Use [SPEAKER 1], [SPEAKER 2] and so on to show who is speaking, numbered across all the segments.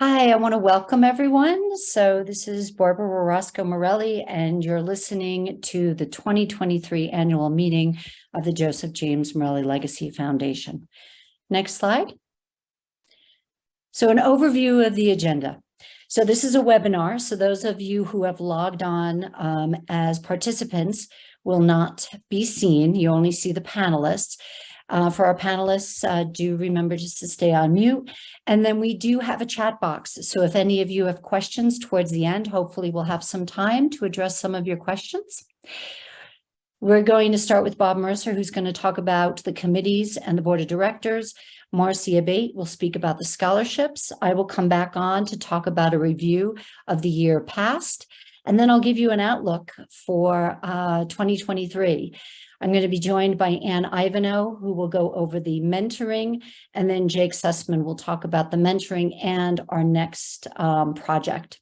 [SPEAKER 1] Hi, I want to welcome everyone. So this is Barbara Roscoe-Morelli, and you're listening to the 2023 annual meeting of the Joseph James Morelli Legacy Foundation. Next slide. So an overview of the agenda. So this is a webinar. So those of you who have logged on as participants will not be seen. You only see the panelists. For our panelists, do remember just to stay on mute. And then we do have a chat box. So if any of you have questions towards the end, hopefully we'll have some time to address some of your questions. We're going to start with Bob Mercer, who's going to talk about the committees and the board of directors. Marcia Bate will speak about the scholarships. I will come back on to talk about a review of the year past. And then I'll give you an outlook for 2023. I'm going to be joined by Ann Ivanhoe, who will go over the mentoring, and then Jake Sussman will talk about the mentoring and our next project.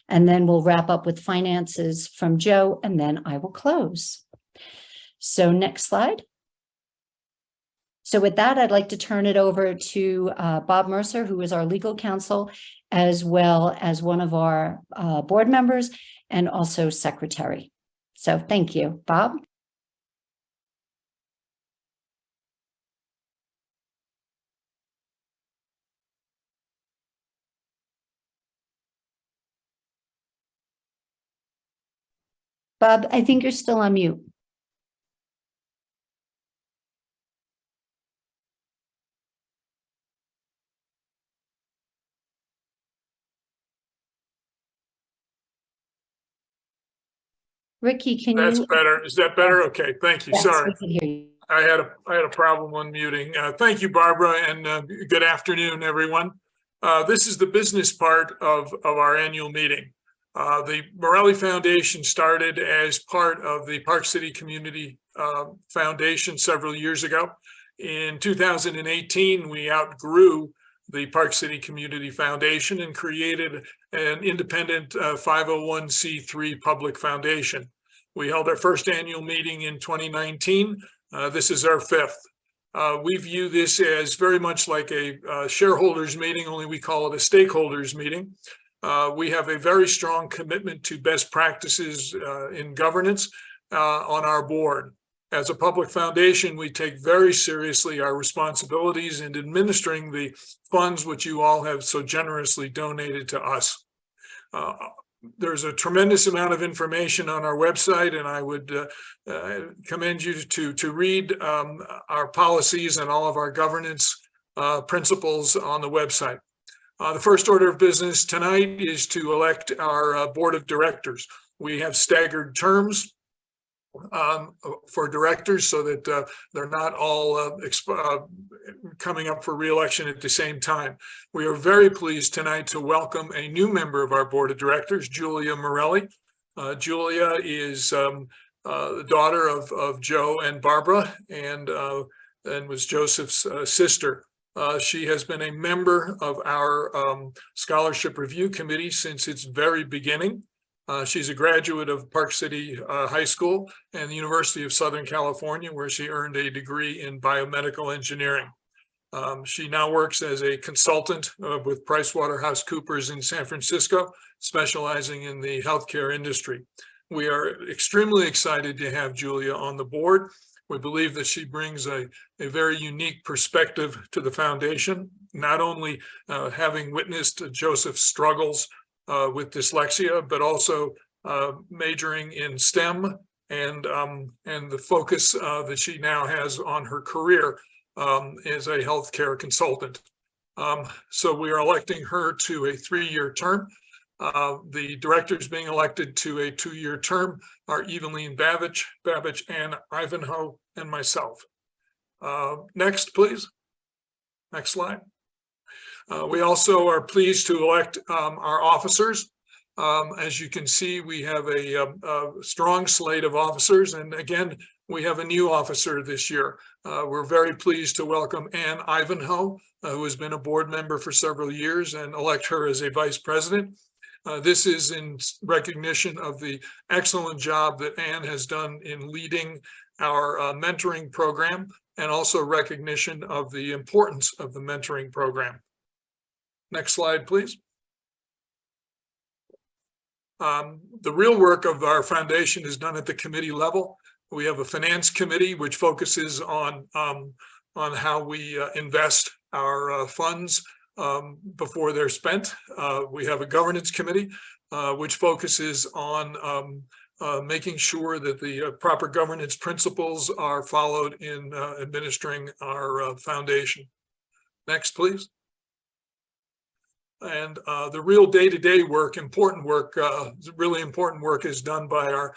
[SPEAKER 1] And then we'll wrap up with finances from Joe, and then I will close. So next slide. So with that, I'd like to turn it over to Bob Mercer, who is our legal counsel, as well as one of our board members and also secretary. So thank you, Bob. Bob, I think you're still on mute. Ricky, can you?
[SPEAKER 2] That's better. Is that better? Okay, thank you.
[SPEAKER 1] Yes,
[SPEAKER 2] Sorry.
[SPEAKER 1] we can hear you.
[SPEAKER 2] I had a problem unmuting. Thank you, Barbara, and good afternoon, everyone. This is the business part of our annual meeting. The Morelli Foundation started as part of the Park City Community Foundation several years ago. In 2018, we outgrew the Park City Community Foundation and created an independent 501c3 public foundation. We held our first annual meeting in 2019. This is our fifth. We view this as very much like a shareholders meeting, only we call it a stakeholders meeting. We have a very strong commitment to best practices in governance on our board. As a public foundation, we take very seriously our responsibilities in administering the funds which you all have so generously donated to us. There's a tremendous amount of information on our website, and I would commend you to read our policies and all of our governance principles on the website. The first order of business tonight is to elect our board of directors. We have staggered terms for directors so that they're not all coming up for re-election at the same time. We are very pleased tonight to welcome a new member of our board of directors, Julia Morelli. Julia is the daughter of Joe and Barbara, and was Joseph's sister. She has been a member of our scholarship review committee since its very beginning. She's a graduate of Park City High School and the University of Southern California, where she earned a degree in biomedical engineering. She now works as a consultant with PricewaterhouseCoopers in San Francisco, specializing in the healthcare industry. We are extremely excited to have Julia on the board. We believe that she brings a very unique perspective to the foundation, not only having witnessed Joseph's struggles with dyslexia, but also majoring in STEM and the focus that she now has on her career as a healthcare consultant. So we are electing her to a 3-year term. The directors being elected to a 2-year term are Eveline Babbage, Ann Ivanhoe, and myself. Next, please. Next slide. We also are pleased to elect our officers. As you can see, we have a strong slate of officers. And again, we have a new officer this year. We're very pleased to welcome Ann Ivanhoe, who has been a board member for several years, and elect her as a vice president. This is in recognition of the excellent job that Ann has done in leading our mentoring program, and also recognition of the importance of the mentoring program. Next slide, please. The real work of our foundation is done at the committee level. We have a finance committee which focuses on how we invest our funds before they're spent. We have a governance committee which focuses on making sure that the proper governance principles are followed in administering our foundation. Next, please. And the real day-to-day work, really important work is done by our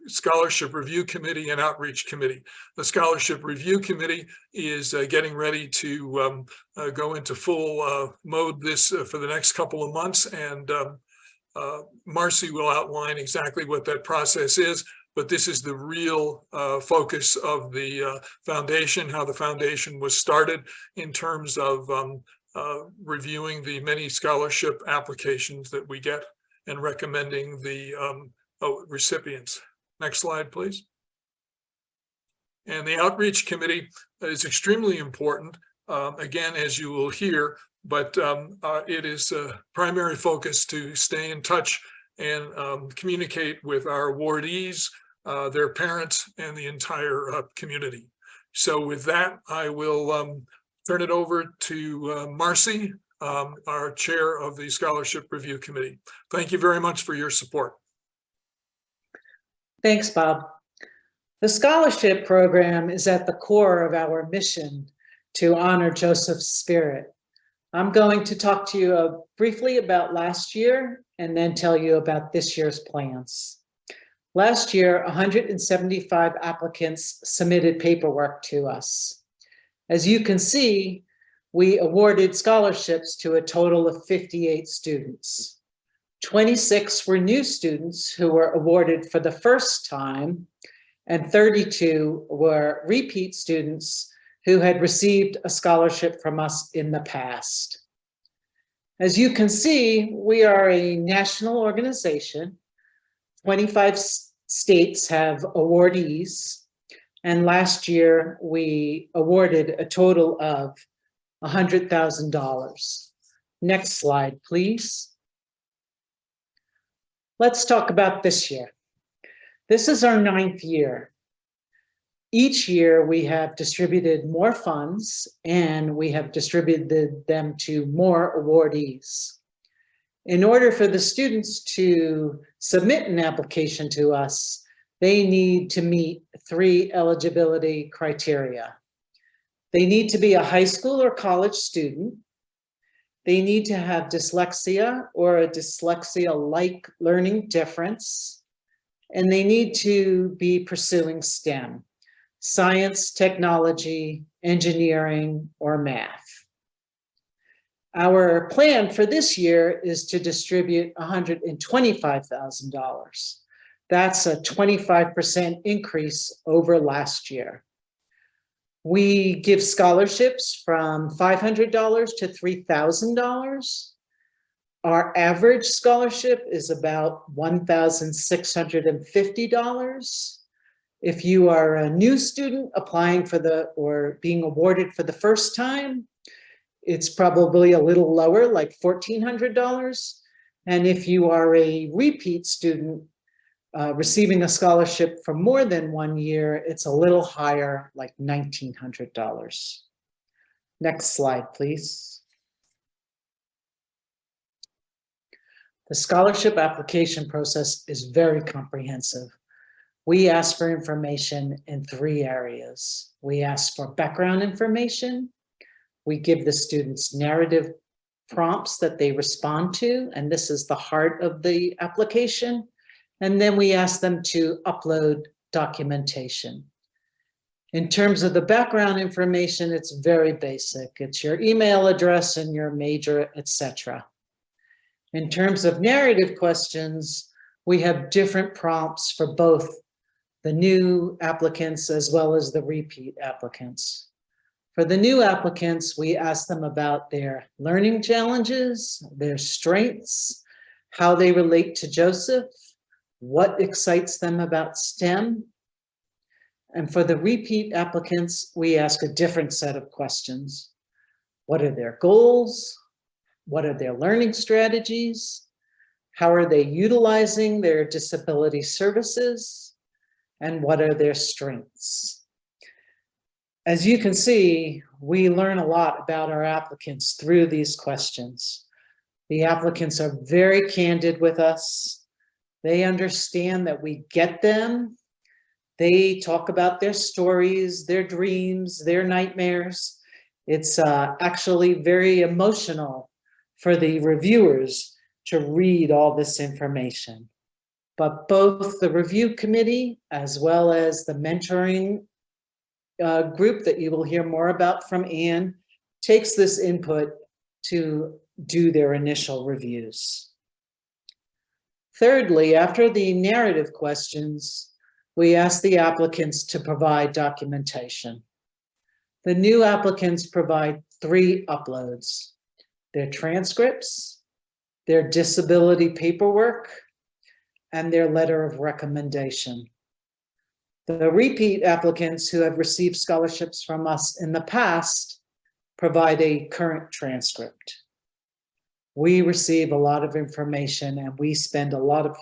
[SPEAKER 2] Scholarship Review Committee and Outreach Committee. The Scholarship Review Committee is getting ready to go into full mode for the next couple of months, and Marcy will outline exactly what that process is, but this is the real focus of the foundation, how the foundation was started in terms of reviewing the many scholarship applications that we get and recommending the recipients. Next slide, please. And the Outreach Committee is extremely important, again, as you will hear, but it is a primary focus to stay in touch and communicate with our awardees, their parents, and the entire community. So with that, I will turn it over to Marcy, our chair of the Scholarship Review Committee. Thank you very much for your support.
[SPEAKER 3] Thanks, Bob. The scholarship program is at the core of our mission to honor Joseph's spirit. I'm going to talk to you briefly about last year and then tell you about this year's plans. Last year, 175 applicants submitted paperwork to us. As you can see, we awarded scholarships to a total of 58 students. 26 were new students who were awarded for the first time, and 32 were repeat students who had received a scholarship from us in the past. As you can see, we are a national organization. 25 states have awardees, and last year we awarded a total of $100,000. Next slide, please. Let's talk about this year. This is our 9th year. Each year we have distributed more funds and we have distributed them to more awardees. In order for the students to submit an application to us, they need to meet 3 eligibility criteria. They need to be a high school or college student. They need to have dyslexia or a dyslexia-like learning difference. And they need to be pursuing STEM, science, technology, engineering, or math. Our plan for this year is to distribute $125,000. That's a 25% increase over last year. We give scholarships from $500 to $3,000. Our average scholarship is about $1,650. If you are a new student applying for or being awarded for the first time, it's probably a little lower, like $1,400. And if you are a repeat student receiving a scholarship for more than 1 year, it's a little higher, like $1,900. Next slide, please. The scholarship application process is very comprehensive. We ask for information in 3 areas. We ask for background information. We give the students narrative prompts that they respond to, and this is the heart of the application. And then we ask them to upload documentation. In terms of the background information, it's very basic. It's your email address and your major, etc. In terms of narrative questions, we have different prompts for both the new applicants as well as the repeat applicants. For the new applicants, we ask them about their learning challenges, their strengths, how they relate to Joseph, what excites them about STEM. And for the repeat applicants, we ask a different set of questions. What are their goals? What are their learning strategies? How are they utilizing their disability services? And what are their strengths? As you can see, we learn a lot about our applicants through these questions. The applicants are very candid with us. They understand that we get them. They talk about their stories, their dreams, their nightmares. It's actually very emotional for the reviewers to read all this information. But both the review committee as well as the mentoring group that you will hear more about from Anne takes this input to do their initial reviews. Thirdly, after the narrative questions, we ask the applicants to provide documentation. The new applicants provide 3 uploads: their transcripts, their disability paperwork, and their letter of recommendation. The repeat applicants who have received scholarships from us in the past provide a current transcript. We receive a lot of information and we spend a lot of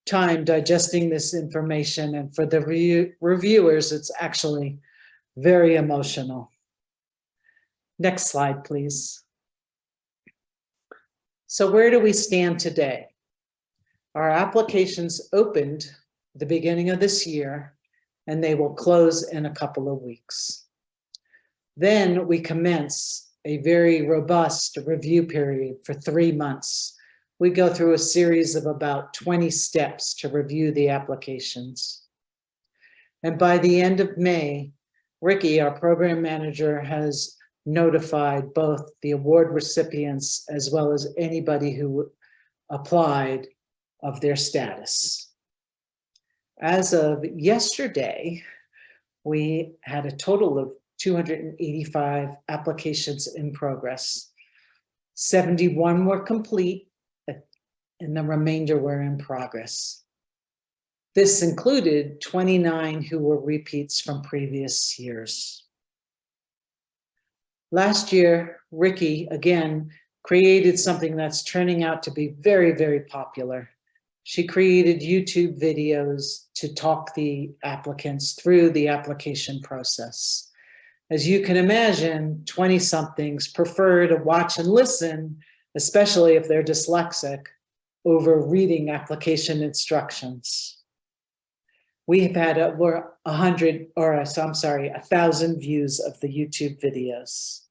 [SPEAKER 3] time digesting this information, and for the reviewers, it's actually very emotional. Next slide, please. So where do we stand today? Our applications opened at the beginning of this year, and they will close in a couple of weeks. Then we commence a very robust review period for 3 months. We go through a series of about 20 steps to review the applications. And by the end of May, Ricky, our program manager, has notified both the award recipients as well as anybody who applied of their status. As of yesterday, we had a total of 285 applications in progress. 71 were complete, and the remainder were in progress. This included 29 who were repeats from previous years. Last year, Ricky, again, created something that's turning out to be very, very popular. She created YouTube videos to talk the applicants through the application process. As you can imagine, 20-somethings prefer to watch and listen, especially if they're dyslexic, over reading application instructions. We have had over 1,000 views of the YouTube videos.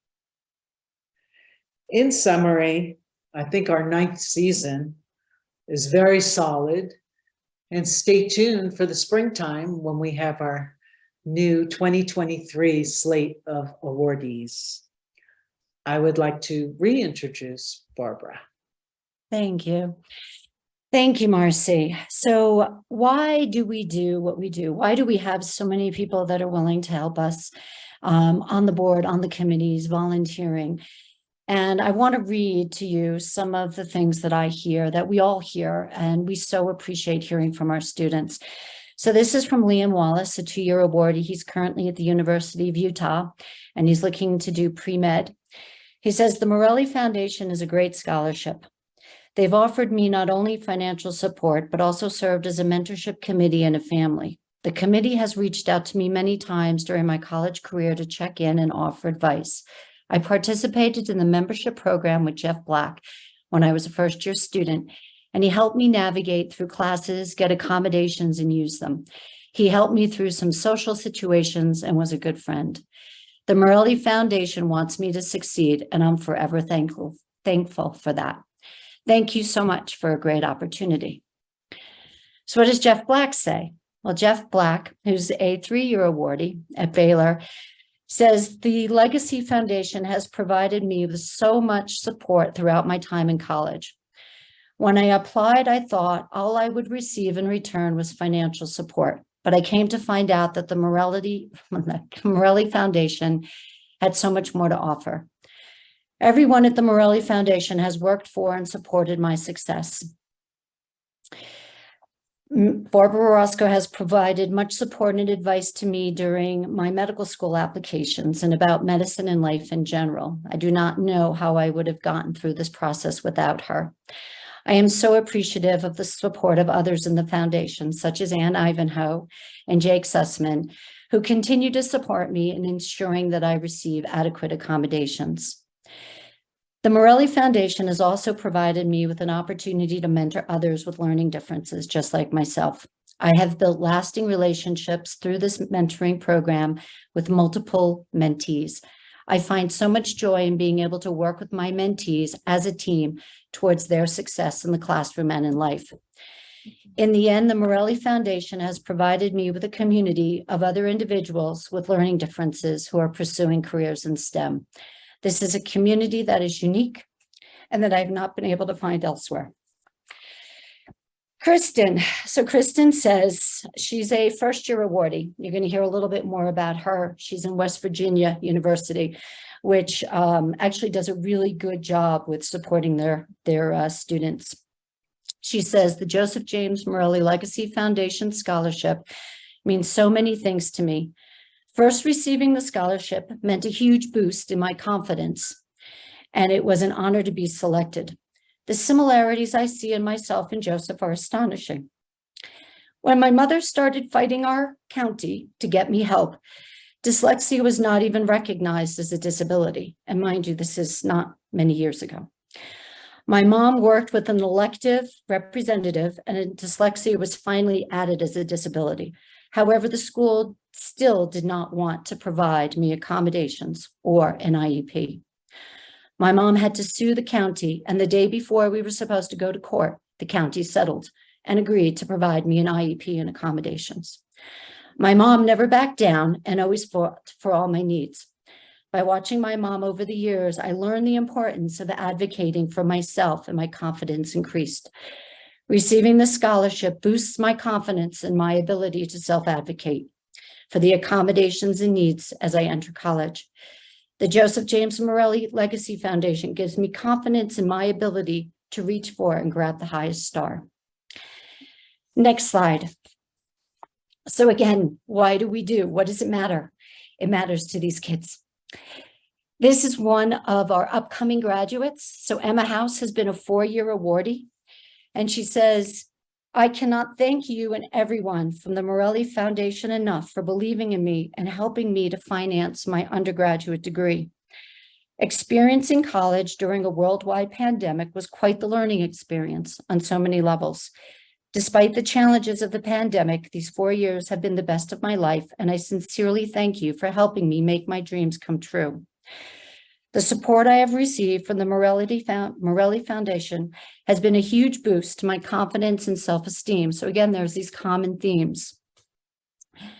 [SPEAKER 3] In summary, I think our 9th season is very solid, and stay tuned for the springtime when we have our new 2023 slate of awardees. I would like to reintroduce Barbara.
[SPEAKER 1] Thank you. Thank you, Marcy. So why do we do what we do? Why do we have so many people that are willing to help us on the board, on the committees, volunteering? And I want to read to you some of the things that I hear, that we all hear, and we so appreciate hearing from our students. So this is from Liam Wallace, a 2-year awardee. He's currently at the University of Utah, and he's looking to do pre-med. He says, the Morelli Foundation is a great scholarship. They've offered me not only financial support, but also served as a mentorship committee and a family. The committee has reached out to me many times during my college career to check in and offer advice. I participated in the membership program with Jeff Black when I was a first-year student, and he helped me navigate through classes, get accommodations, and use them. He helped me through some social situations and was a good friend. The Morelli Foundation wants me to succeed, and I'm forever thankful for that. Thank you so much for a great opportunity. So what does Jeff Black say? Well, Jeff Black, who's a 3-year awardee at Baylor, says the Legacy Foundation has provided me with so much support throughout my time in college. When I applied, I thought all I would receive in return was financial support, but I came to find out that the Morelli Foundation had so much more to offer. Everyone at the Morelli Foundation has worked for and supported my success. Barbara Orozco has provided much support and advice to me during my medical school applications and about medicine and life in general. I do not know how I would have gotten through this process without her. I am so appreciative of the support of others in the foundation, such as Ann Ivanhoe and Jake Sussman, who continue to support me in ensuring that I receive adequate accommodations. The Morelli Foundation has also provided me with an opportunity to mentor others with learning differences, just like myself. I have built lasting relationships through this mentoring program with multiple mentees. I find so much joy in being able to work with my mentees as a team towards their success in the classroom and in life. In the end, the Morelli Foundation has provided me with a community of other individuals with learning differences who are pursuing careers in STEM. This is a community that is unique and that I've not been able to find elsewhere. Kristen. So Kristen says she's a first-year awardee. You're going to hear a little bit more about her. She's in West Virginia University, which actually does a really good job with supporting their students. She says the Joseph James Morelli Legacy Foundation Scholarship means so many things to me. First, receiving the scholarship meant a huge boost in my confidence, and it was an honor to be selected. The similarities I see in myself and Joseph are astonishing. When my mother started fighting our county to get me help, dyslexia was not even recognized as a disability. And mind you, this is not many years ago. My mom worked with an elective representative, and dyslexia was finally added as a disability. However, the school still did not want to provide me accommodations or an IEP. My mom had to sue the county, and the day before we were supposed to go to court, the county settled and agreed to provide me an IEP and accommodations. My mom never backed down and always fought for all my needs. By watching my mom over the years, I learned the importance of advocating for myself, and my confidence increased. Receiving the scholarship boosts my confidence in my ability to self-advocate for the accommodations and needs as I enter college. The Joseph James Morelli Legacy Foundation gives me confidence in my ability to reach for and grab the highest star. Next slide. So again, why do we do? What does it matter? It matters to these kids. This is one of our upcoming graduates. So Emma House has been a 4-year awardee, and she says, I cannot thank you and everyone from the Morelli Foundation enough for believing in me and helping me to finance my undergraduate degree. Experiencing college during a worldwide pandemic was quite the learning experience on so many levels. Despite the challenges of the pandemic, these 4 years have been the best of my life, and I sincerely thank you for helping me make my dreams come true. The support I have received from the Morelli Foundation has been a huge boost to my confidence and self-esteem. So again, there's these common themes.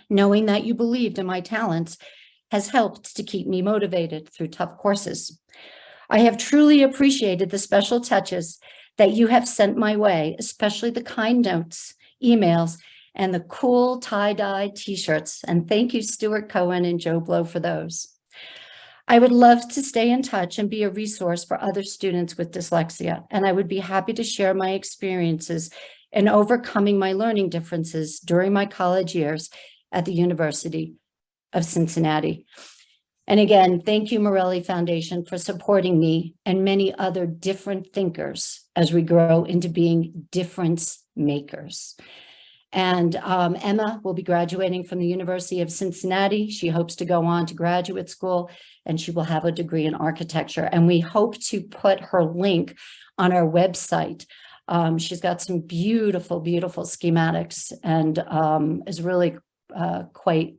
[SPEAKER 1] Knowing that you believed in my talents has helped to keep me motivated through tough courses. I have truly appreciated the special touches that you have sent my way, especially the kind notes, emails, and the cool tie-dye t-shirts. And thank you, Stuart Cohen and Joe Blow, for those. I would love to stay in touch and be a resource for other students with dyslexia, and I would be happy to share my experiences in overcoming my learning differences during my college years at the University of Cincinnati. And again, thank you, Morelli Foundation, for supporting me and many other different thinkers as we grow into being difference makers. And Emma will be graduating from the University of Cincinnati. She hopes to go on to graduate school, and she will have a degree in architecture. And we hope to put her link on our website. She's got some beautiful, beautiful schematics, and is really quite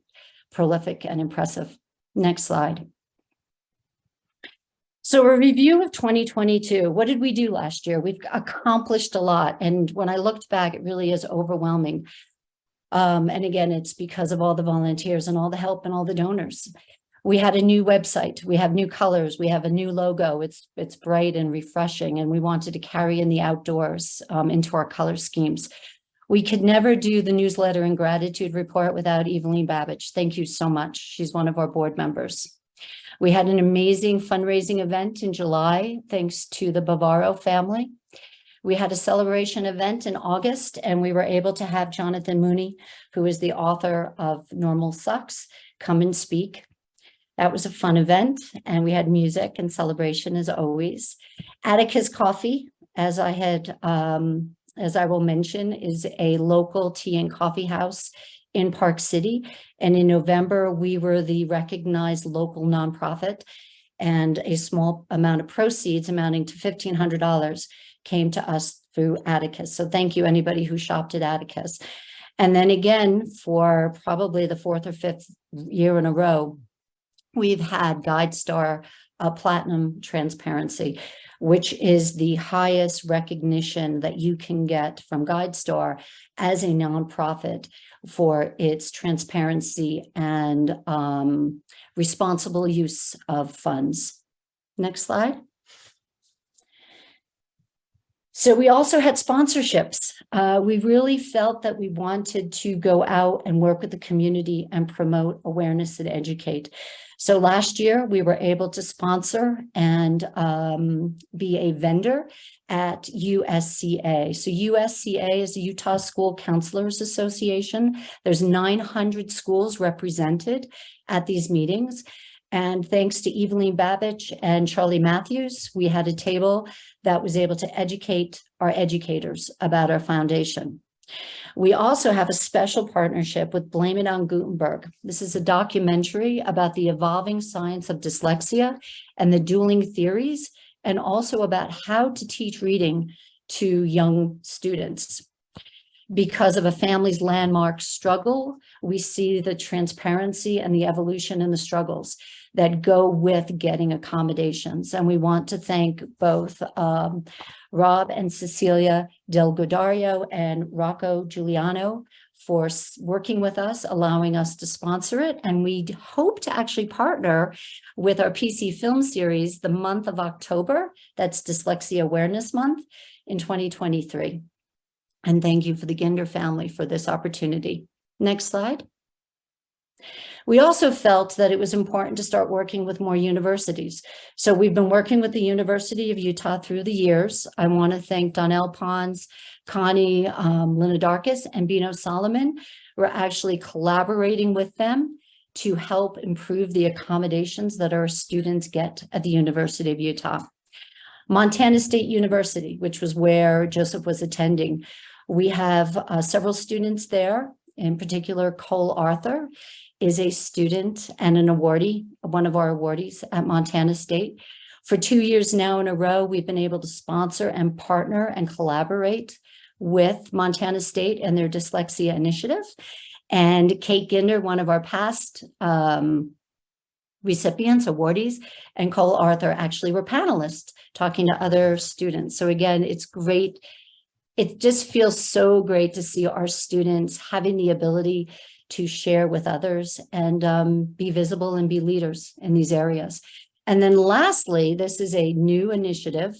[SPEAKER 1] prolific and impressive. Next slide. So a review of 2022. What did we do last year? We've accomplished a lot. And when I looked back, it really is overwhelming. And again, it's because of all the volunteers and all the help and all the donors. We had a new website. We have new colors. We have a new logo. It's bright and refreshing. And we wanted to carry in the outdoors into our color schemes. We could never do the newsletter and gratitude report without Evelyn Babbage. Thank you so much. She's one of our board members. We had an amazing fundraising event in July, thanks to the Bavaro family. We had a celebration event in August, and we were able to have Jonathan Mooney, who is the author of Normal Sucks, come and speak. That was a fun event, and we had music and celebration as always. Atticus Coffee as as I will mention, is a local tea and coffee house in Park City. And in November, we were the recognized local nonprofit, and a small amount of proceeds amounting to $1,500 came to us through Atticus. So thank you, anybody who shopped at Atticus. And then again, for probably the 4th or 5th year in a row, we've had GuideStar Platinum Transparency, which is the highest recognition that you can get from GuideStar as a nonprofit for its transparency and responsible use of funds. Next slide. So we also had sponsorships. We really felt that we wanted to go out and work with the community and promote awareness and educate. So last year we were able to sponsor and be a vendor at USCA. So USCA is the Utah School Counselors Association. There's 900 schools represented at these meetings. And thanks to Evelyn Babbage and Charlie Matthews, we had a table that was able to educate our educators about our foundation. We also have a special partnership with Blame It on Gutenberg. This is a documentary about the evolving science of dyslexia and the dueling theories, and also about how to teach reading to young students. Because of a family's landmark struggle, we see the transparency and the evolution and the struggles that go with getting accommodations. And we want to thank both Rob and Cecilia Del Godario and Rocco Giuliano for working with us, allowing us to sponsor it. And we hope to actually partner with our PC film series the month of October. That's Dyslexia Awareness Month in 2023. And thank you for the Ginder family for this opportunity. Next slide. We also felt that it was important to start working with more universities. So we've been working with the University of Utah through the years. I want to thank Donnell Pons, Connie Linadarkis, and Bino Solomon. We're actually collaborating with them to help improve the accommodations that our students get at the University of Utah. Montana State University, which was where Joseph was attending. We have several students there. In particular, Cole Arthur is a student and an awardee, one of our awardees at Montana State. For 2 years now in a row, we've been able to sponsor and partner and collaborate with Montana State and their dyslexia initiative. And Kate Ginder, one of our past recipients, awardees, and Cole Arthur actually were panelists talking to other students. So again, it's great. It just feels so great to see our students having the ability to share with others and be visible and be leaders in these areas. And then lastly, this is a new initiative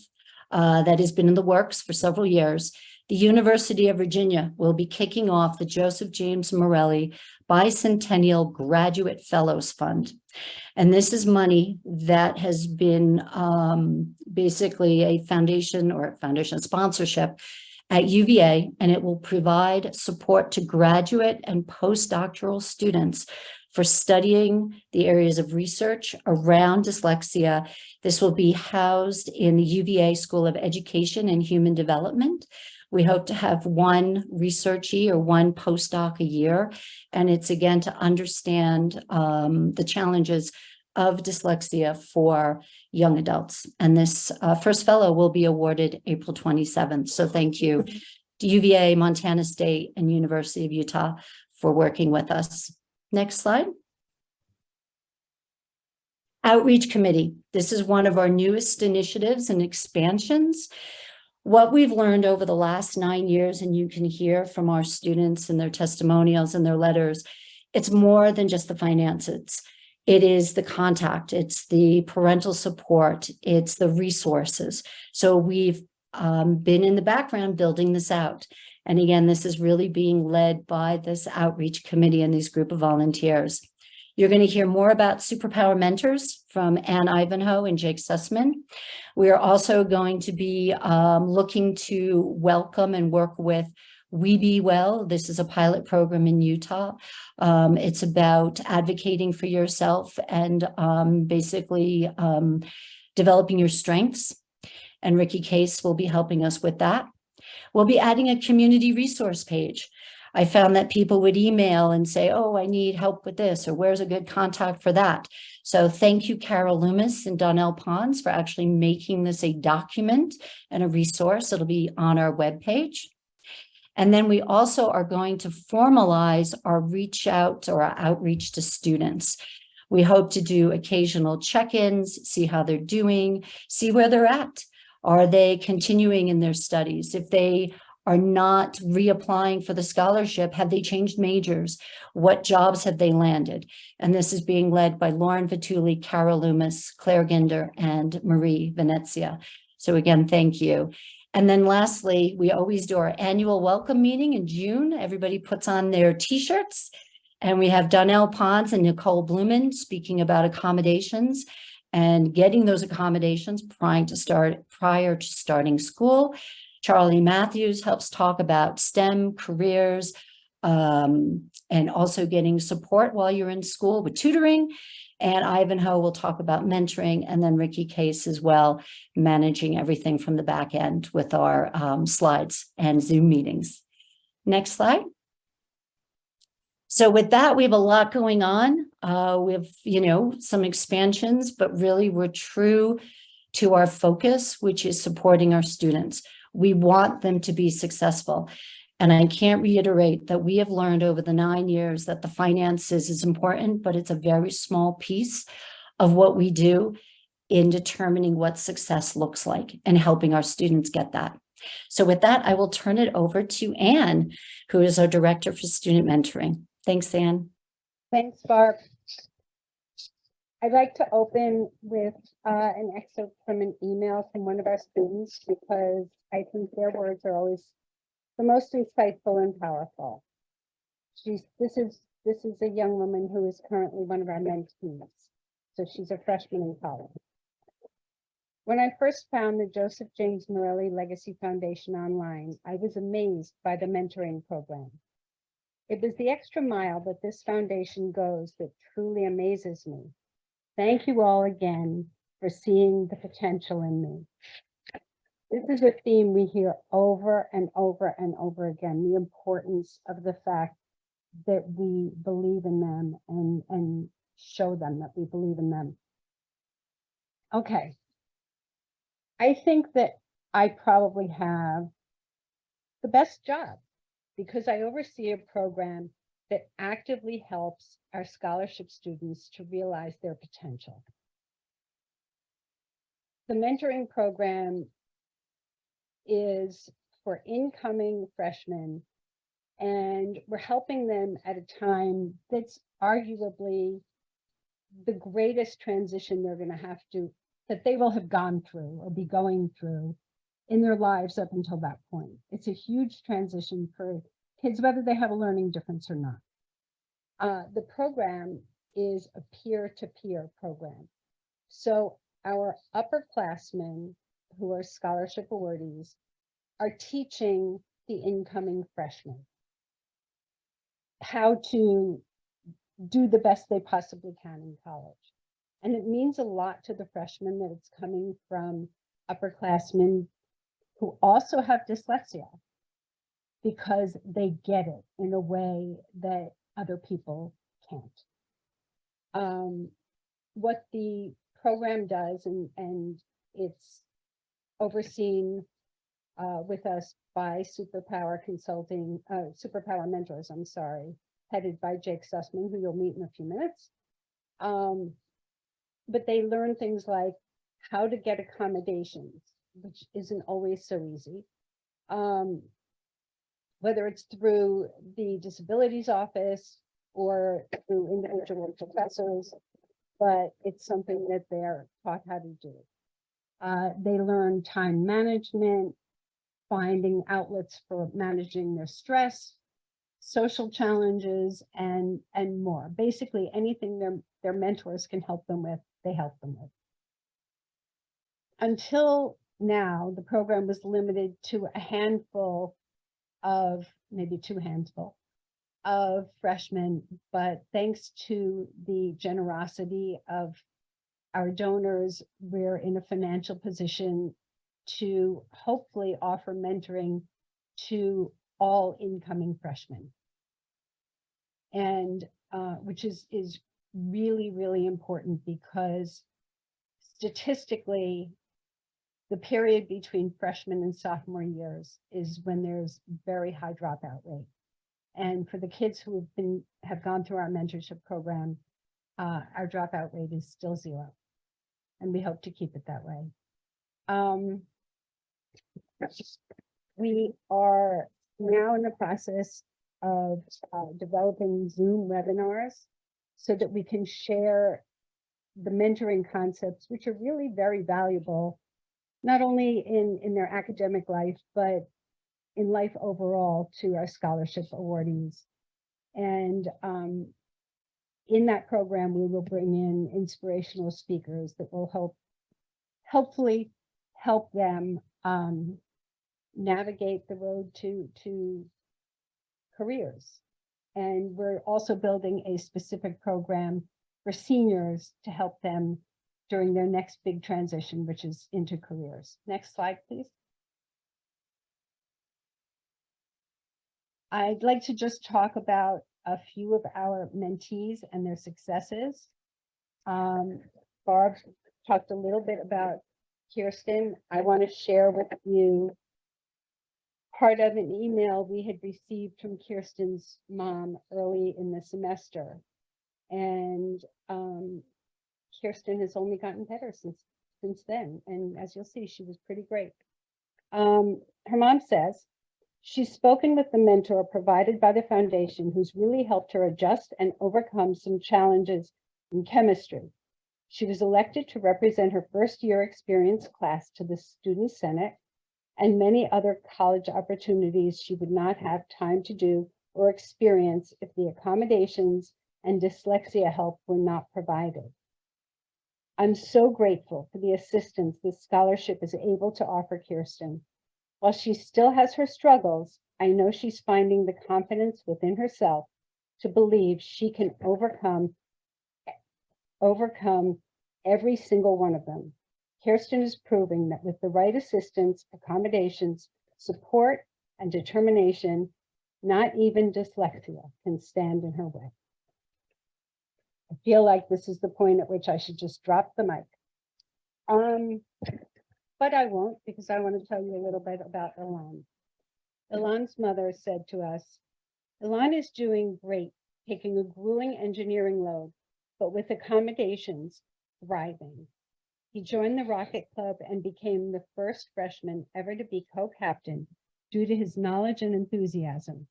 [SPEAKER 1] that has been in the works for several years. The University of Virginia will be kicking off the Joseph James Morelli Bicentennial Graduate Fellows Fund. And this is money that has been basically a foundation sponsorship at UVA, and it will provide support to graduate and postdoctoral students for studying the areas of research around dyslexia. This will be housed in the UVA School of Education and Human Development. We hope to have one researchee or one postdoc a year, and it's again to understand the challenges of dyslexia for young adults. And this first fellow will be awarded April 27th. So thank you to UVA, Montana State, and University of Utah for working with us. Next slide. Outreach Committee. This is one of our newest initiatives and expansions. What we've learned over the last 9 years, and you can hear from our students and their testimonials and their letters, it's more than just the finances. It is the contact, it's the parental support, it's the resources. So we've been in the background building this out. And again, this is really being led by this outreach committee and these group of volunteers. You're going to hear more about Superpower Mentors from Ann Ivanhoe and Jake Sussman. We are also going to be looking to welcome and work with We Be Well. This is a pilot program in Utah. It's about advocating for yourself and basically developing your strengths. and Ricky Case will be helping us with that. We'll be adding a community resource page. I found that people would email and say, oh, I need help with this, or where's a good contact for that? So thank you, Carol Loomis and Donnell Pons, for actually making this a document and a resource. It'll be on our webpage. And then we also are going to formalize our reach out or our outreach to students. We hope to do occasional check-ins, see how they're doing, see where they're at. Are they continuing in their studies? If they are not reapplying for the scholarship, have they changed majors? What jobs have they landed? And this is being led by Lauren Vituli, Carol Loomis, Claire Ginder, and Marie Venezia. So again, thank you. And then lastly, we always do our annual welcome meeting in June. Everybody puts on their t-shirts, and we have Donnell Pons and Nicole Blumen speaking about accommodations and getting those accommodations prior to starting school. Charlie Matthews helps talk about STEM careers, and also getting support while you're in school with tutoring. And Ivanhoe will talk about mentoring, and then Ricky Case as well, managing everything from the back end with our slides and Zoom meetings. Next slide. So with that, we have a lot going on. We have, some expansions, but really we're true to our focus, which is supporting our students. We want them to be successful. And I can't reiterate that we have learned over the 9 years that the finances is important, but it's a very small piece of what we do in determining what success looks like and helping our students get that. So with that, I will turn it over to Anne, who is our Director for Student Mentoring. Thanks, Anne.
[SPEAKER 4] Thanks, Barb. I'd like to open with an excerpt from an email from one of our students, because I think their words are always the most insightful and powerful. This is a young woman who is currently one of our mentees. So she's a freshman in college. When I first found the Joseph James Morelli Legacy Foundation online, I was amazed by the mentoring program. It was the extra mile that this foundation goes that truly amazes me. Thank you all again for seeing the potential in me. This is a theme we hear over and over and over again, the importance of the fact that we believe in them and show them that we believe in them. Okay. I think that I probably have the best job because I oversee a program that actively helps our scholarship students to realize their potential. The mentoring program is for incoming freshmen, and we're helping them at a time that's arguably the greatest transition they're going to have to, that they will have gone through or be going through in their lives up until that point. It's a huge transition for kids, whether they have a learning difference or not. The program is a peer-to-peer program. So our upperclassmen who are scholarship awardees are teaching the incoming freshmen how to do the best they possibly can in college. And it means a lot to the freshmen that it's coming from upperclassmen who also have dyslexia, because they get it in a way that other people can't. What the program does, and it's overseen with us by Superpower Consulting, Superpower Mentors, I'm sorry, headed by Jake Sussman, who you'll meet in a few minutes. But they learn things like how to get accommodations, which isn't always so easy. Whether it's through the disabilities office or through individual professors, but it's something that they're taught how to do. They learn time management, finding outlets for managing their stress, social challenges, and more. Basically, anything their mentors can help them with, they help them with. Until now, the program was limited to a handful of, maybe 2 handfuls of freshmen, but thanks to the generosity of our donors, we're in a financial position to hopefully offer mentoring to all incoming freshmen. And which is really, really important, because statistically, the period between freshman and sophomore years is when there's very high dropout rate. And for the kids who have gone through our mentorship program, our dropout rate is still 0. And we hope to keep it that way. We are now in the process of developing Zoom webinars so that we can share the mentoring concepts, which are really very valuable, not only in their academic life, but in life overall, to our scholarship awardees. And in that program, we will bring in inspirational speakers that will hopefully help them navigate the road to careers. And we're also building a specific program for seniors to help them during their next big transition, which is into careers. Next slide, please. I'd like to just talk about a few of our mentees and their successes. Barb talked a little bit about Kirsten. I want to share with you part of an email we had received from Kirsten's mom early in the semester. And Kirsten has only gotten better since then. And as you'll see, she was pretty great. Her mom says, she's spoken with the mentor provided by the foundation, who's really helped her adjust and overcome some challenges in chemistry. She was elected to represent her first year experience class to the Student Senate and many other college opportunities she would not have time to do or experience if the accommodations and dyslexia help were not provided. I'm so grateful for the assistance this scholarship is able to offer Kirsten. While she still has her struggles, I know she's finding the confidence within herself to believe she can overcome every single one of them. Kirsten is proving that with the right assistance, accommodations, support, and determination, not even dyslexia can stand in her way. I feel like this is the point at which I should just drop the mic. But I won't, because I want to tell you a little bit about Ilan. Ilan's mother said to us, Ilan is doing great, taking a grueling engineering load, but with accommodations, thriving. He joined the Rocket Club and became the first freshman ever to be co-captain due to his knowledge and enthusiasm.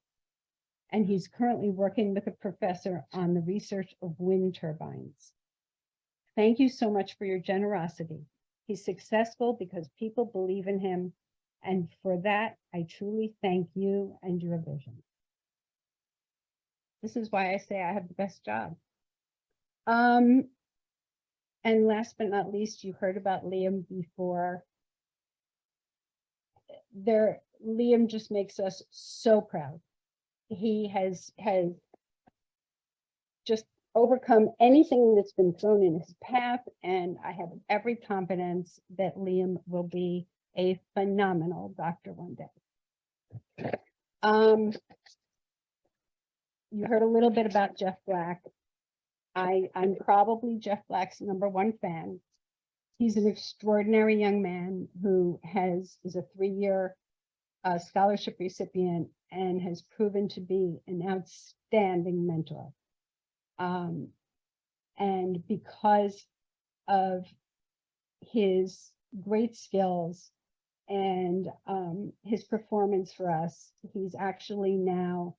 [SPEAKER 4] And he's currently working with a professor on the research of wind turbines. Thank you so much for your generosity. He's successful because people believe in him. And for that, I truly thank you and your vision. This is why I say I have the best job. And last but not least, you heard about Liam before. Liam just makes us so proud. He has just overcome anything that's been thrown in his path, and I have every confidence that Liam will be a phenomenal doctor one day. You heard a little bit about Jeff Black. I'm probably Jeff Black's #1 fan. He's an extraordinary young man who is a 3-year scholarship recipient and has proven to be an outstanding mentor. And because of his great skills and his performance for us, he's actually now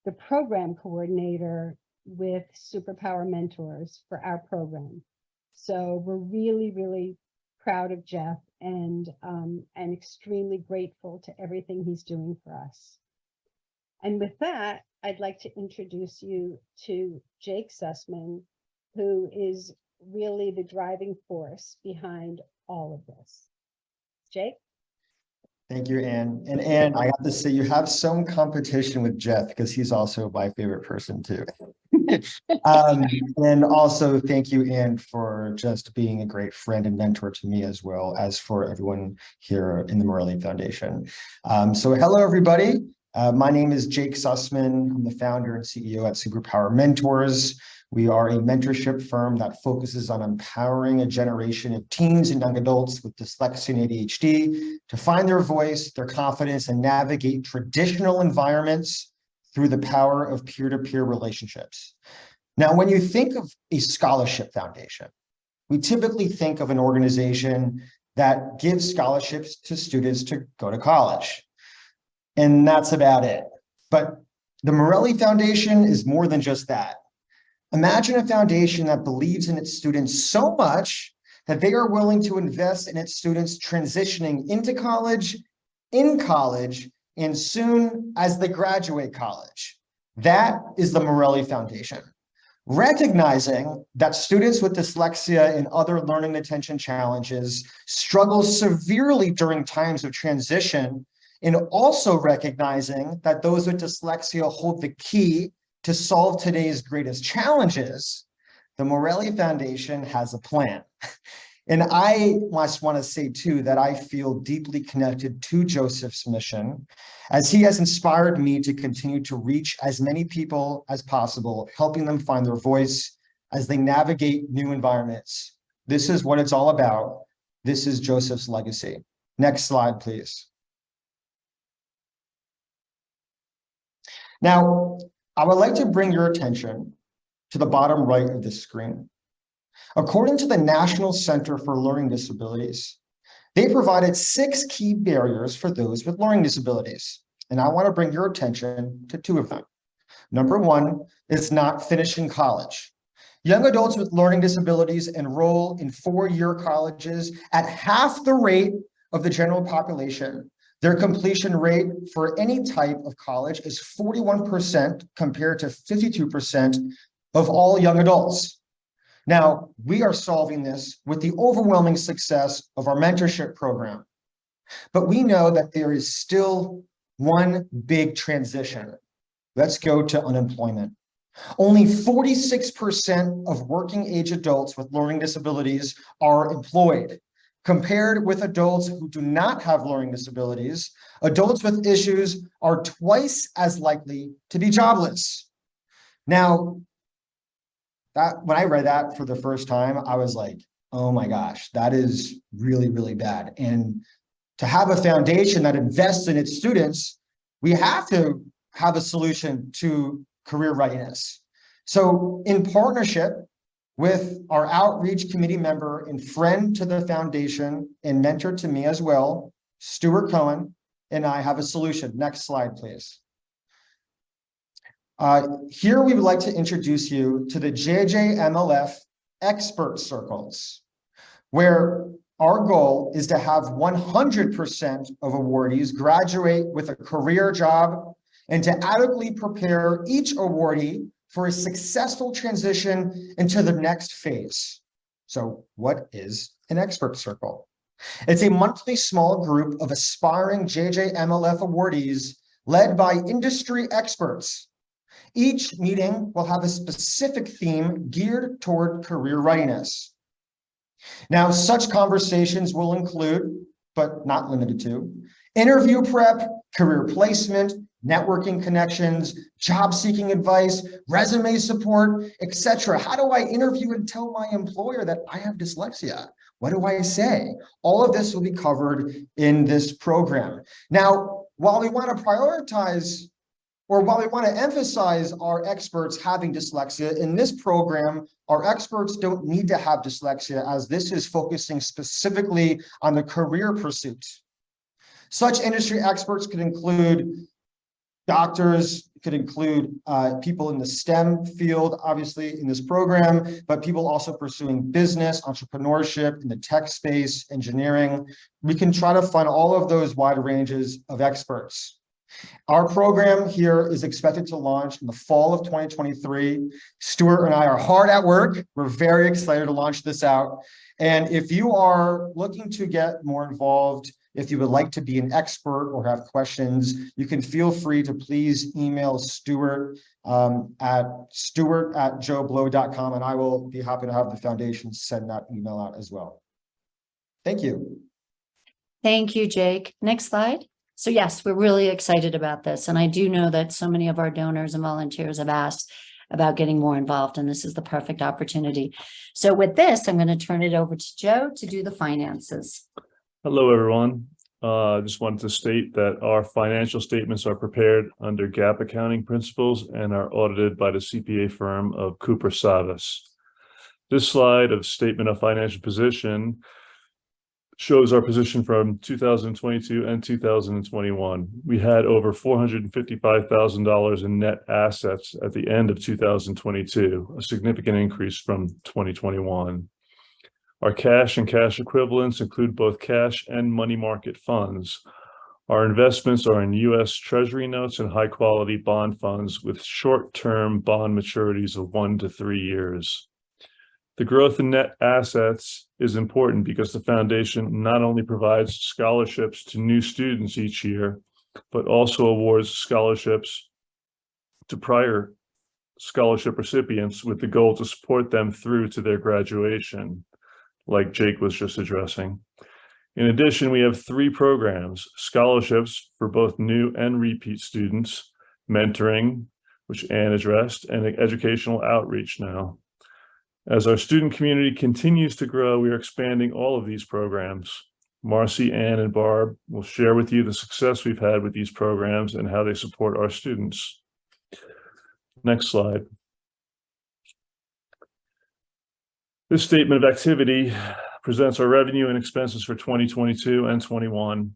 [SPEAKER 4] the program coordinator with Superpower Mentors for our program. So we're really, really proud of Jeff and extremely grateful to everything he's doing for us. And with that, I'd like to introduce you to Jake Sussman, who is really the driving force behind all of this. Jake?
[SPEAKER 5] Thank you, Anne. And Anne, I have to say, you have some competition with Jeff because he's also my favorite person too. And also thank you, Ann, for just being a great friend and mentor to me, as well as for everyone here in the Morelli Foundation. So hello, everybody. My name is Jake Sussman. I'm the founder and CEO at Superpower Mentors. We are a mentorship firm that focuses on empowering a generation of teens and young adults with dyslexia and ADHD to find their voice, their confidence, and navigate traditional environments through the power of peer-to-peer relationships. Now, when you think of a scholarship foundation, we typically think of an organization that gives scholarships to students to go to college. And that's about it. But the Morelli Foundation is more than just that. Imagine a foundation that believes in its students so much that they are willing to invest in its students transitioning into college, in college, and soon as they graduate college. That is the Morelli Foundation. Recognizing that students with dyslexia and other learning attention challenges struggle severely during times of transition, and also recognizing that those with dyslexia hold the key to solve today's greatest challenges, the Morelli Foundation has a plan. And I must want to say too, that I feel deeply connected to Joseph's mission, as he has inspired me to continue to reach as many people as possible, helping them find their voice as they navigate new environments. This is what it's all about. This is Joseph's legacy. Next slide, please. Now, I would like to bring your attention to the bottom right of the screen. According to the National Center for Learning Disabilities, they provided 6 key barriers for those with learning disabilities. And I want to bring your attention to 2 of them. Number 1 is not finishing college. Young adults with learning disabilities enroll in 4-year colleges at half the rate of the general population. Their completion rate for any type of college is 41% compared to 52% of all young adults. Now, we are solving this with the overwhelming success of our mentorship program. But we know that there is still one big transition. Let's go to unemployment. Only 46% of working age adults with learning disabilities are employed. Compared with adults who do not have learning disabilities, adults with issues are twice as likely to be jobless. Now, when I read that for the first time, I was like, oh my gosh, that is really, really bad. And to have a foundation that invests in its students, we have to have a solution to career readiness. So in partnership with our outreach committee member and friend to the foundation and mentor to me as well, Stuart Cohen, and I have a solution. Next slide, please. Here we would like to introduce you to the JJMLF expert circles, where our goal is to have 100% of awardees graduate with a career job and to adequately prepare each awardee for a successful transition into the next phase. So what is an expert circle? It's a monthly small group of aspiring JJMLF awardees led by industry experts. Each meeting will have a specific theme geared toward career readiness. Now, such conversations will include, but not limited to, interview prep, career placement, networking connections, job seeking advice, resume support, etc. How do I interview and tell my employer that I have dyslexia? What do I say? All of this will be covered in this program. Now, while we want to prioritize, or while we want to emphasize our experts having dyslexia, in this program, our experts don't need to have dyslexia, as this is focusing specifically on the career pursuits. Such industry experts could include doctors, could include people in the STEM field, obviously in this program, but people also pursuing business, entrepreneurship, in the tech space, engineering. We can try to find all of those wide ranges of experts. Our program here is expected to launch in the fall of 2023. Stuart and I are hard at work. We're very excited to launch this out. And if you are looking to get more involved, If you would like to be an expert or have questions, you can feel free to please email Stuart at stewart@joeblow.com, and I will be happy to have the foundation send that email out as well. Thank you.
[SPEAKER 1] Thank you, Jake. Next slide. So yes, we're really excited about this. And I do know that so many of our donors and volunteers have asked about getting more involved, and this is the perfect opportunity. So with this, I'm going to turn it over to Joe to do the finances.
[SPEAKER 6] Hello, everyone. I just wanted to state that our financial statements are prepared under GAAP accounting principles and are audited by the CPA firm of Cooper Savas. This slide of statement of financial position shows our position from 2022 and 2021. We had over $455,000 in net assets at the end of 2022, a significant increase from 2021. Our cash and cash equivalents include both cash and money market funds. Our investments are in U.S. Treasury notes and high-quality bond funds with short-term bond maturities of 1 to 3 years. The growth in net assets is important because the foundation not only provides scholarships to new students each year, but also awards scholarships to prior scholarship recipients with the goal to support them through to their graduation, like Jake was just addressing. In addition, we have 3 programs: scholarships for both new and repeat students, mentoring, which Ann addressed, and educational outreach now. As our student community continues to grow, we are expanding all of these programs. Marcy, Ann, and Barb will share with you the success we've had with these programs and how they support our students. Next slide. This statement of activity presents our revenue and expenses for 2022 and 21.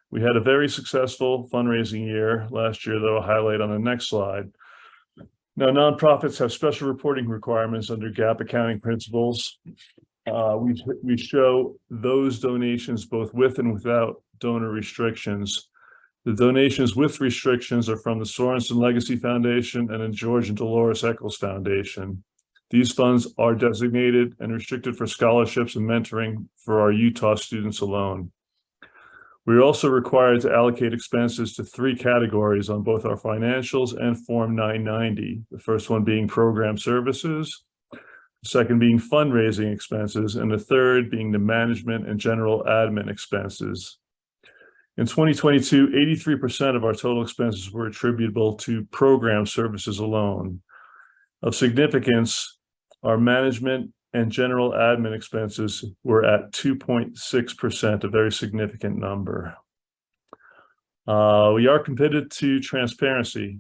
[SPEAKER 6] We had a very successful fundraising year last year that I'll highlight on the next slide. Now, nonprofits have special reporting requirements under GAAP accounting principles. We show those donations both with and without donor restrictions. The donations with restrictions are from the Sorensen Legacy Foundation and the George and Dolores Eccles Foundation. These funds are designated and restricted for scholarships and mentoring for our Utah students alone. We are also required to allocate expenses to 3 categories on both our financials and Form 990, the first one being program services, the second being fundraising expenses, and the third being the management and general admin expenses. In 2022, 83% of our total expenses were attributable to program services alone. Of significance, our management and general admin expenses were at 2.6%, a very significant number. We are committed to transparency.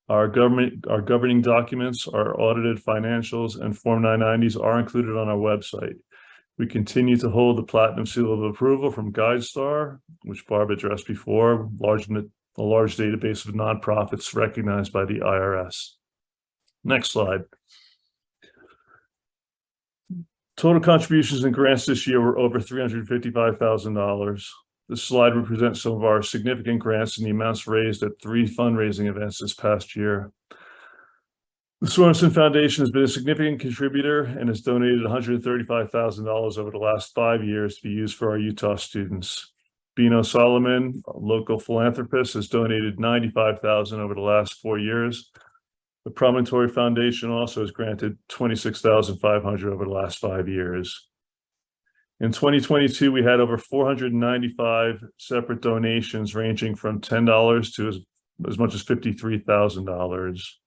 [SPEAKER 6] Our governing documents, our audited financials, and Form 990s are included on our website. We continue to hold the Platinum Seal of Approval from GuideStar, which Barb addressed before, a large database of nonprofits recognized by the IRS. Next slide. Total contributions and grants this year were over $355,000. This slide represents some of our significant grants and the amounts raised at 3 fundraising events this past year. The Sorensen Foundation has been a significant contributor and has donated $135,000 over the last 5 years to be used for our Utah students. Bino Solomon, a local philanthropist, has donated $95,000 over the last 4 years. The Promontory Foundation also has granted $26,500 over the last 5 years. In 2022, we had over 495 separate donations ranging from $10 to as much as $53,000.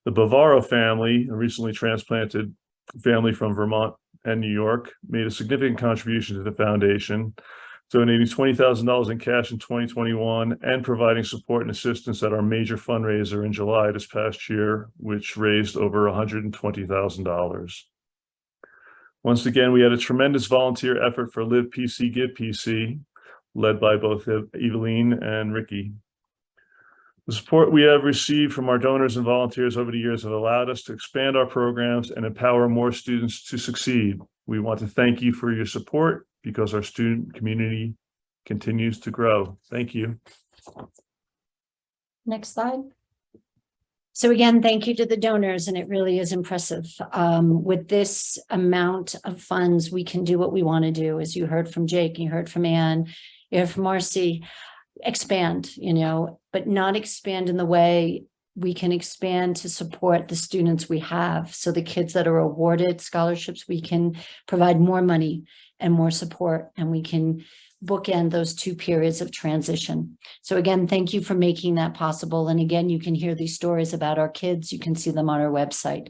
[SPEAKER 6] The Bavaro family, a recently transplanted family from Vermont and New York, made a significant contribution to the foundation, donating $20,000 in cash in 2021 and providing support and assistance at our major fundraiser in July this past year, which raised over $120,000. Once again, we had a tremendous volunteer effort for Live PC, Give PC, led by both Eveline and Ricky. The support we have received from our donors and volunteers over the years have allowed us to expand our programs and empower more students to succeed. We want to thank you for your support because our student community continues to grow. Thank you.
[SPEAKER 1] Next slide. So again, thank you to the donors, and it really is impressive. With this amount of funds, we can do what we want to do. As you heard from Jake, you heard from Ann, if Marcy, expand, but not expand in the way we can expand to support the students we have. So the kids that are awarded scholarships, we can provide more money and more support, and we can bookend those 2 periods of transition. So again, thank you for making that possible. And again, you can hear these stories about our kids. You can see them on our website.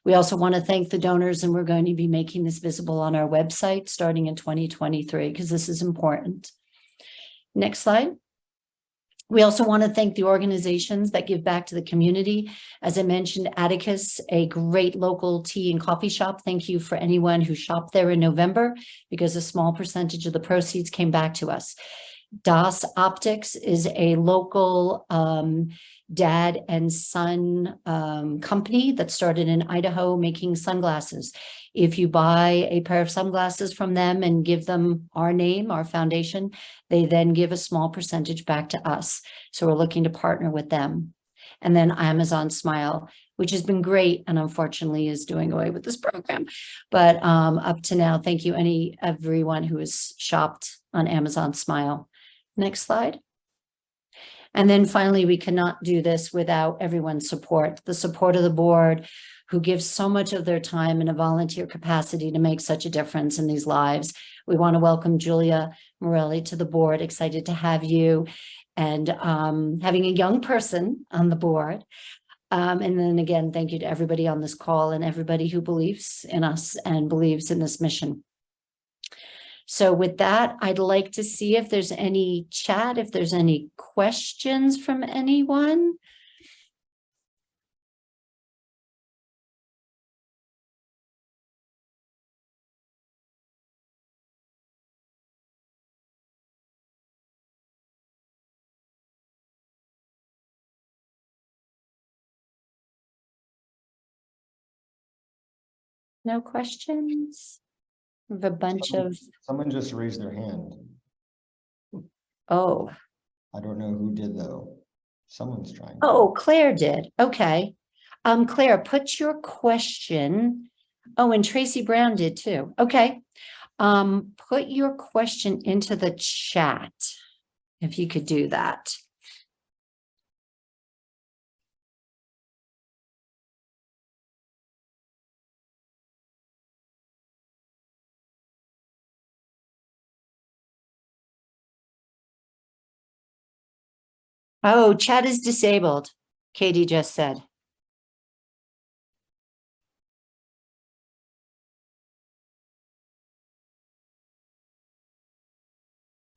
[SPEAKER 1] We also want to thank the donors, and we're going to be making this visible on our website starting in 2023, because this is important. Next slide. We also want to thank the organizations that give back to the community. As I mentioned, Atticus, a great local tea and coffee shop. Thank you for anyone who shopped there in November, because a small percentage of the proceeds came back to us. DAS Optics is a local dad and son company that started in Idaho making sunglasses. If you buy a pair of sunglasses from them and give them our name, our foundation, they then give a small percentage back to us. So we're looking to partner with them. And then Amazon Smile, which has been great and unfortunately is doing away with this program. But up to now, thank you everyone who has shopped on Amazon Smile. Next slide. And then finally, we cannot do this without everyone's support, the support of the board, who gives so much of their time in a volunteer capacity to make such a difference in these lives. We want to welcome Julia Morelli to the board. Excited to have you, and having a young person on the board. And then again, thank you to everybody on this call and everybody who believes in us and believes in this mission. So with that, I'd like to see if there's any chat, if there's any questions from anyone. No questions? We have a bunch of,
[SPEAKER 5] Someone just raised their hand.
[SPEAKER 1] oh,
[SPEAKER 5] I don't know who did though. Someone's trying.
[SPEAKER 1] oh, Claire did. Okay. Claire, put your question. Oh, and Tracy Brown did too. Okay. Put your question into the chat, if you could do that. Oh, chat is disabled, Katie just said.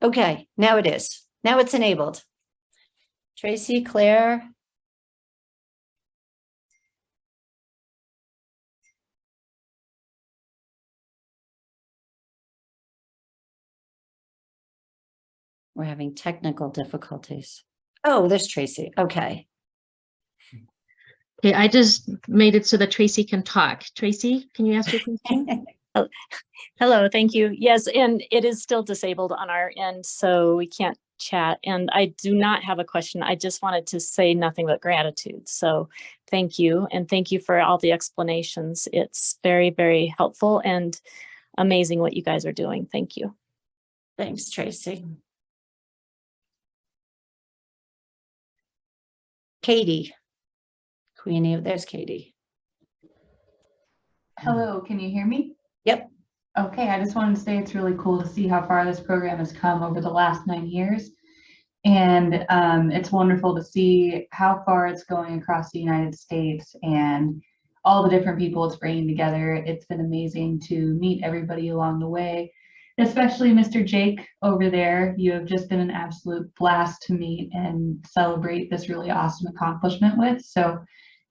[SPEAKER 1] Okay, now it is. Now it's enabled. Tracy, Claire. We're having technical difficulties. Oh, there's Tracy. Okay.
[SPEAKER 7] Okay, I just made it so that Tracy can talk. Tracy, can you ask your question?
[SPEAKER 8] Hello, thank you. Yes, and it is still disabled on our end, so we can't chat. And I do not have a question. I just wanted to say nothing but gratitude. So thank you. And thank you for all the explanations. It's very, very helpful and amazing what you guys are doing. Thank you.
[SPEAKER 1] Thanks, Tracy. Katie. Queenie, there's Katie.
[SPEAKER 9] Hello, can you hear me?
[SPEAKER 1] Yep.
[SPEAKER 9] Okay, I just wanted to say it's really cool to see how far this program has come over the last 9 years. And it's wonderful to see how far it's going across the United States and all the different people it's bringing together. It's been amazing to meet everybody along the way, especially Mr. Jake over there. You have just been an absolute blast to meet and celebrate this really awesome accomplishment with. So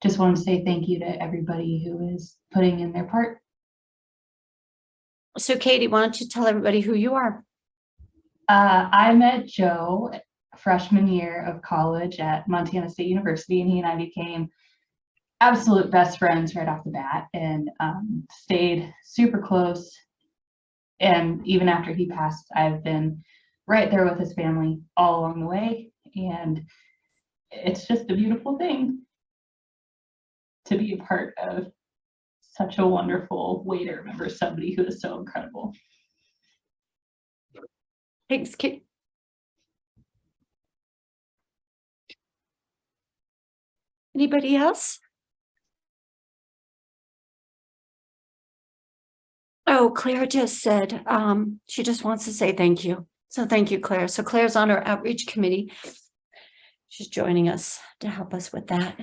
[SPEAKER 9] just want to say thank you to everybody who is putting in their part.
[SPEAKER 1] So Katie, why don't you tell everybody who you are?
[SPEAKER 9] I met Joe freshman year of college at Montana State University, and he and I became absolute best friends right off the bat, and stayed super close. And even after he passed, I've been right there with his family all along the way, and it's just a beautiful thing to be a part of such a wonderful way to remember somebody who is so incredible.
[SPEAKER 1] Thanks, Katie. Anybody else? Oh, Claire just said, she just wants to say thank you. So thank you, Claire. So Claire's on our outreach committee. She's joining us to help us with that.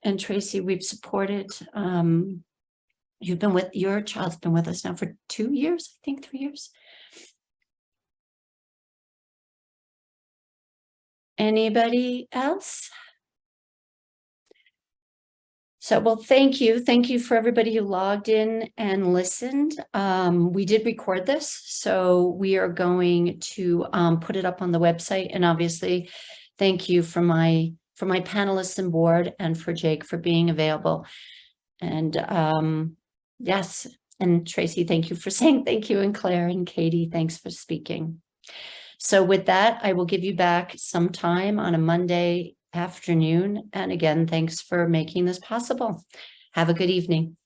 [SPEAKER 1] And Tracy, we've supported, your child's been with us now for 2 years, I think 3 years. Anybody else? So, well, thank you. Thank you for everybody who logged in and listened. We did record this, so we are going to put it up on the website. And obviously, thank you for my panelists and board, and for Jake for being available. And yes, and Tracy, thank you for saying thank you, and Claire and Katie, thanks for speaking. So with that, I will give you back some time on a Monday afternoon. And again, thanks for making this possible. Have a good evening.